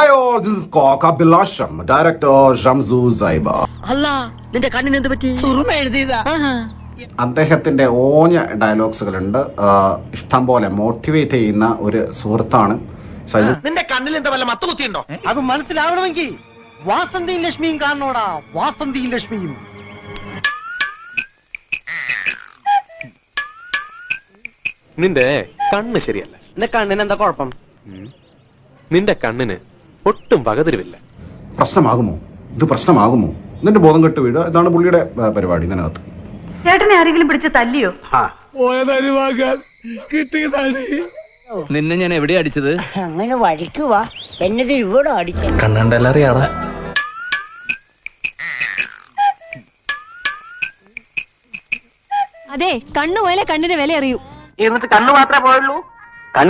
Hi, this is Kabilasham, director Shamsu Zaiba. അല്ല നിന്റെ കണ്ണിന് എന്ത് പറ്റി? സുറുമ എഴുതിയതാ. അദ്ദേഹത്തിന്റെ ഓഞ്ഞ ഡയലോഗ്സുകളുണ്ട്. ഇഷ്ടം പോലെ മോട്ടിവേറ്റ് ചെയ്യുന്ന ഒരു സുഹൃത്താണ്. നിന്റെ കണ്ണിൽ എന്താ വല്ല മത്ത് കുത്തിയുണ്ടോ? അത് മനസ്സിലാവണമെങ്കിൽ വാസന്തിയും ലക്ഷ്മിയും കാണണോടാ. വാസന്തിയും ലക്ഷ്മിയും. നിന്റെ കണ്ണ് ശരിയല്ല. നിന്റെ കണ്ണിന് എന്താ കുഴപ്പം? നിന്റെ കണ്ണിന് ഒട്ടും പകതിരിവില്ല. പ്രശ്നമാകുമോ? ഇത് പ്രശ്നമാകുമോ? എന്നിട്ട് ബോധം കെട്ട് വീഴുക. ഇതാണ് പുള്ളിയുടെ പരിപാടി. ഇതിനകത്ത് ചേട്ടനെ ആരെങ്കിലും പിടിച്ച് തല്ലിയോ? നിന്നെ ഞാൻ എവിടെ അടിച്ചത്? അങ്ങനെ വഴിക്കുവാ എന്നത് ഇവിടെ അടിച്ച കണ്ണണ്ടല്ലറിയാടാ. അതെ, കണ്ണു പോയാലേ കണ്ണിന് വില അറിയൂ. എന്നിട്ട് കണ്ണ് മാത്രമേ പോയുള്ളൂ.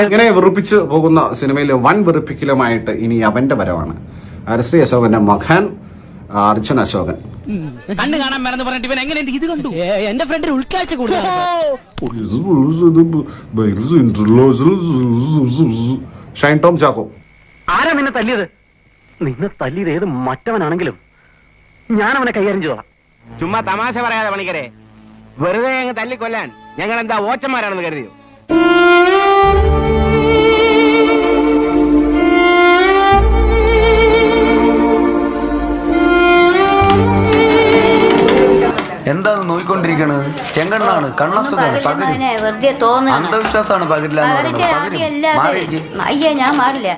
ഇങ്ങനെ വെറുപ്പിച്ച് പോകുന്ന സിനിമയിൽ വൻ വെറുപ്പിക്കലുമായിട്ട് ഇനി അവന്റെ വരവാണ്. ഹരിശ്രീ അശോകന്റെ മകൻ അർജുൻ അശോകൻ. കണ്ണ് കാണാൻ മറന്ന് പറഞ്ഞിട്ട് ഇവൻ എങ്ങനെ ഇത് കണ്ടു? എന്റെ ഫ്രണ്ടിന് ഉൾക്കാഴ്ച കൂടുതൽ. ഷൈൻ ടോം ചാക്കോ. ആരാ നിന്നെ തല്ലിയത്? നിന്നെ തല്ലിയത് ഏത് മറ്റവനാണെങ്കിലും ഞാൻ അവനെ കൈകാര്യം ചെയ്തോളാം. ചുമ്മാ തമാശ പറയാതെ പണിക്കരെ, വെറുതെ അങ്ങ് തല്ലിക്കൊല്ലാൻ ഞങ്ങൾ എന്താ ഓച്ചന്മാരാണെന്ന് കരുതിയോ? എന്താണ് നോയിക്കൊണ്ടിരിക്കണത്? ചെങ്കണ്ണാണ്, കണ്ണസുഖാണ്, പകരും വെറുതെ തോന്നുന്നു. അന്ധവിശ്വാസമാണ്. പകരില്ല. അയ്യ ഞാൻ മാറില്ല.